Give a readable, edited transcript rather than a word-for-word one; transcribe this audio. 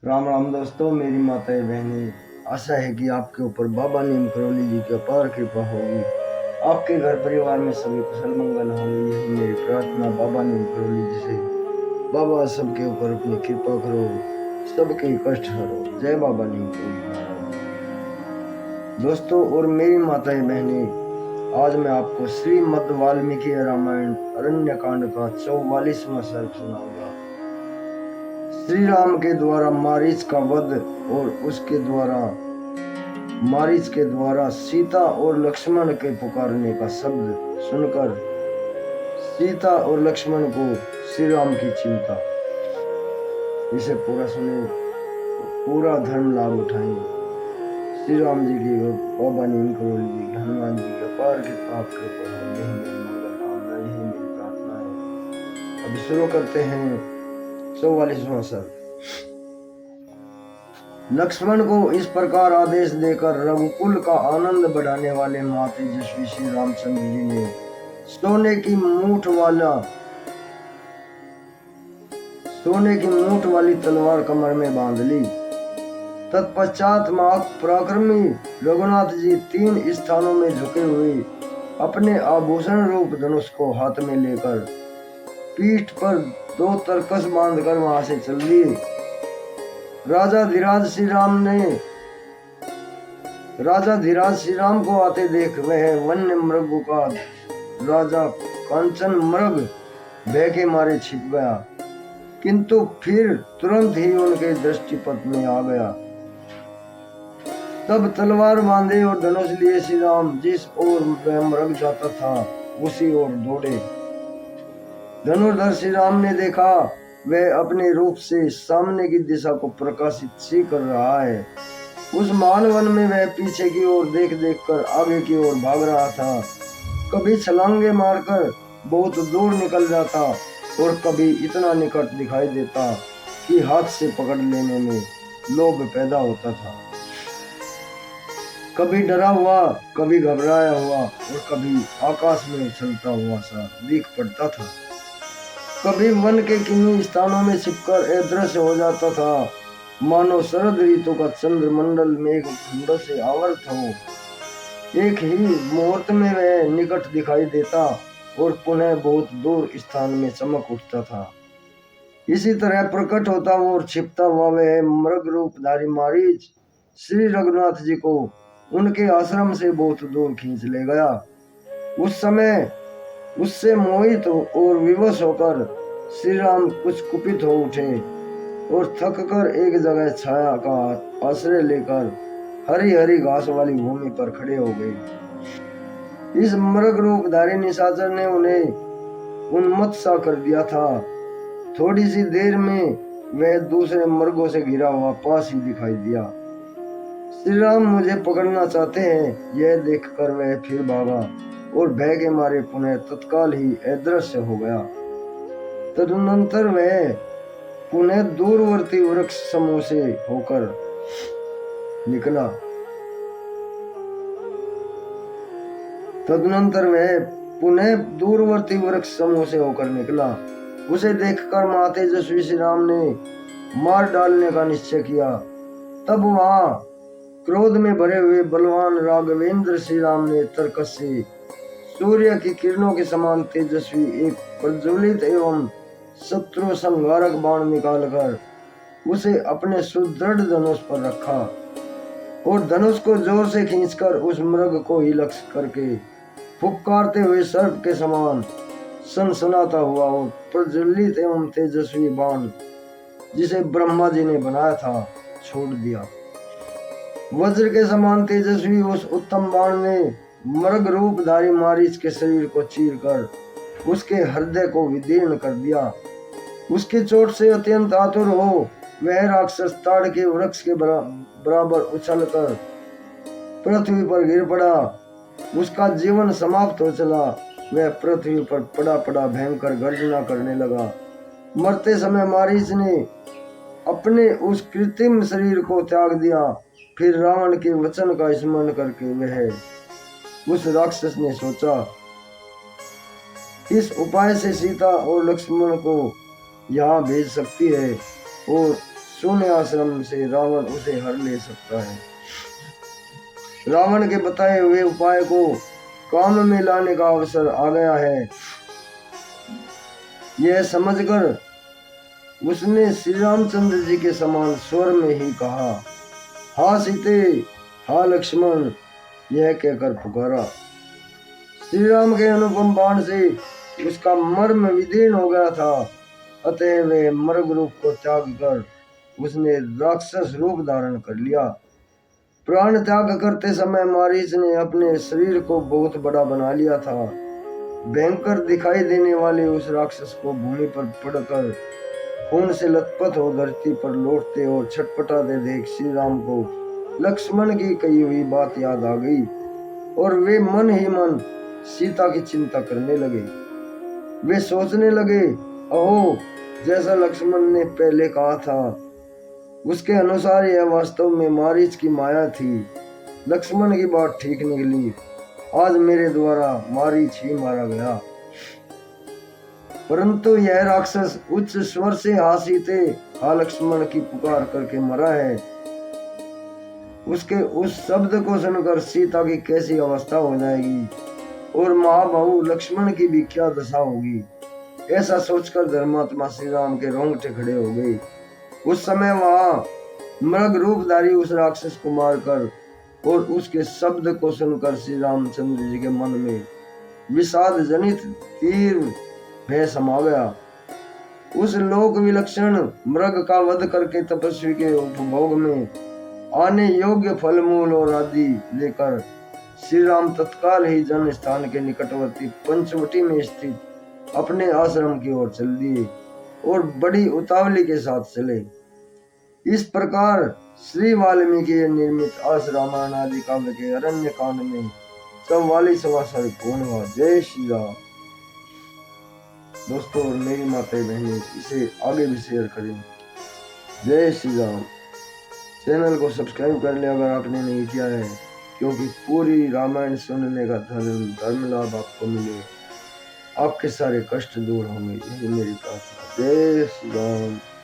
राम राम दोस्तों, मेरी माताएं बहनें, आशा है कि आपके ऊपर बाबा नीम करौली जी की अपार कृपा होगी। आपके घर परिवार में सभी कुशल मंगल होंगे, यही मेरी प्रार्थना बाबा नीम करौली जी से। बाबा सबके ऊपर अपनी कृपा करो, सबके कष्ट हरो। जय बाबा नीम करौली महाराज। दोस्तों और मेरी माताएं बहनें, आज मैं आपको श्रीमद् वाल्मीकि रामायण अरण्य कांड का 44वां सर्ग सुनाऊंगा। श्री राम के द्वारा मारीच का वध और उसके द्वारा मारीच के द्वारा सीता और लक्ष्मण के पुकारने का शब्द सुनकर सीता और लक्ष्मण को श्री राम की चिंता। इसे पूरा सुने, पूरा धर्म लाभ उठाएं। श्री राम जी की, बाबा नीम करौली जी की, हनुमान जी के पार कृपा आपके ऊपर हो। यही मेरी मंगल कामना, यही मेरी प्रार्थना है। अभी शुरू करते हैं 44वां सर्ग। लक्ष्मण को इस प्रकार आदेश देकर रघुकुल का आनंद बढ़ाने वाले महातेजस्वी श्री रामचंद्र जी ने सोने की मूठ वाली तलवार कमर में बांध ली। तत्पश्चात पराक्रमी रघुनाथ जी 3 स्थानों में झुके हुए अपने आभूषण रूप धनुष को हाथ में लेकर पीठ पर 2 तरकस बांधकर वहां से चल दिए। राजा धीराज श्री राम को आते देख वह वन्य मृगों का राजा कांचन मृग भय के मारे छिप गया, किंतु फिर तुरंत ही उनके दृष्टिपथ में आ गया। तब तलवार बांधे और धनुष लिए श्री राम जिस ओर वह मृग जाता था उसी ओर दौड़े। धनुर्धर श्री राम ने देखा वह अपने रूप से सामने की दिशा को प्रकाशित सी कर रहा है। उस मानवन में वह पीछे की ओर देख कर आगे की ओर भाग रहा था। कभी छलांगे मारकर बहुत दूर निकल जाता और कभी इतना निकट दिखाई देता कि हाथ से पकड़ लेने में लोभ पैदा होता था। कभी डरा हुआ, कभी घबराया हुआ और कभी आकाश में उछलता हुआ सा दिख पड़ता था। कभी वन के किन्हीं स्थानों में छिपकर अदृश्य हो जाता था, मानो शरद ऋतु का चंद्रमंडल मेघ खंड से आवृत हो। एक ही मुहूर्त में वह निकट दिखाई देता और पुनः बहुत दूर स्थान में चमक उठता था। इसी तरह प्रकट होता और छिपता हुआ वह मृग रूपधारी मारीच श्री रघुनाथ जी को उनके आश्रम से बहुत दूर खींच ले गया। उस समय उससे मोहित और विवश होकर श्री राम कुछ कुपित हो उठे और थक कर एक जगह छाया का आश्रय लेकर हरी हरी घास वाली भूमि पर खड़े हो गए। इस मृग रूपधारी निशाचर ने उन्हें उन्मत्त सा कर दिया था। थोड़ी सी देर में वह दूसरे मृगों से घिरा हुआ पास ही दिखाई दिया। श्री राम मुझे पकड़ना चाहते हैं, यह देखकर वह फिर भागा और भय के मारे पुनः तत्काल ही अदृश्य हो गया। तदनंतर वह पुनः दूरवर्ती वृक्ष समूह से होकर निकला। उसे देखकर महातेजस्वी श्री राम ने मार डालने का निश्चय किया। तब वहां क्रोध में भरे हुए बलवान राघवेंद्र श्री राम ने तरकस से सूर्य की किरणों के समान तेजस्वी एक प्रज्वलित एवं शत्रु संहारक बाण निकालकर उसे अपने सुदृढ़ धनुष पर रखा और धनुष को जोर से खींचकर उस मृग को ही लक्ष्य करके फुफकारते हुए सर्प के समान सनसनाता हुआ और प्रज्वलित एवं तेजस्वी बाण जिसे ब्रह्मा जी ने बनाया था छोड़ दिया। वज्र के समान तेजस्वी उस उत्तम बाण ने मृग रूपधारी मारीच के शरीर को चीरकर उसके हृदय को विदीर्ण कर दिया। उसकी चोट से अत्यंत आतुर हो वह राक्षस ताड़ के वृक्ष के बराबर उछलकर पृथ्वी पर गिर पड़ा। उसका जीवन समाप्त हो चला। वह पृथ्वी पर पड़ा पड़ा भयंकर गर्जना करने लगा। मरते समय मारीच ने अपने उस कृत्रिम शरीर को त्याग दिया। फिर रावण के वचन का स्मरण करके वह उस राक्षस ने सोचा, इस उपाय से सीता और लक्ष्मण को यहाँ भेज सकती है और शून्य आश्रम से रावण उसे हर ले सकता है। रावण के बताए हुए उपाय को काम में लाने का अवसर आ गया है। यह समझकर उसने श्री रामचंद्र जी के समान स्वर में ही कहा, हा सीते, हा लक्ष्मण, यह कहकर पुकारा। श्री राम के अनुपम बाण से उसका मर्म विदीर्ण हो गया था, अतः वे मर्ग रूप को त्याग कर उसने राक्षस रूप धारण कर लिया। प्राण त्याग करते समय मारीच ने अपने शरीर को बहुत बड़ा बना लिया था। भयंकर दिखाई देने वाले उस राक्षस को भूमि पर पड़कर खून से लथपथ हो धरती पर लौटते और छटपटाते देख श्री राम को लक्ष्मण की कही हुई बात याद आ गई और वे मन ही मन सीता की चिंता करने लगे। वे सोचने लगे, अहो, जैसा लक्ष्मण ने पहले कहा था उसके अनुसार यह वास्तव में मारीच की माया थी। लक्ष्मण की बात ठीक निकली, आज मेरे द्वारा मारीच ही मारा गया। परंतु यह राक्षस उच्च स्वर से हा सीते, हा लक्ष्मण की पुकार करके मरा है। उसके उस शब्द को सुनकर सीता की कैसी अवस्था हो जाएगी और महाबाहु लक्ष्मण की भी क्या दशा होगी। ऐसा सोचकर धर्मात्मा श्री राम के रोंगटे खड़े हो गए। उस समय वहां मृग रूपधारी उस राक्षस को मारकर और उसके शब्द को सुनकर श्री रामचंद्र जी के मन में विषाद जनित तीव्र भय समा गया। उस लोक विलक्षण मृग का वध करके तपस्वी के उपभोग में आने योग्य फल मूल और आदि लेकर श्री राम तत्काल ही जन स्थान के निकटवर्ती पंचवटी में स्थित अपने आश्रम की ओर चल दिए और बड़ी उतावली के साथ चले। इस प्रकार श्री वाल्मीकि निर्मित आस रामायण आदि काव्य के अरण्य कांड में 44वां सर्ग पूर्ण हुआ। जय श्री राम। दोस्तों और मेरी माता बहनें, इसे आगे भी शेयर करें। जय श्री राम। चैनल को सब्सक्राइब कर ले अगर आपने नहीं किया है, क्योंकि पूरी रामायण सुनने का धर्म लाभ आपको मिले, आपके सारे कष्ट दूर होंगे, यही मेरी प्रार्थना। जय श्री राम।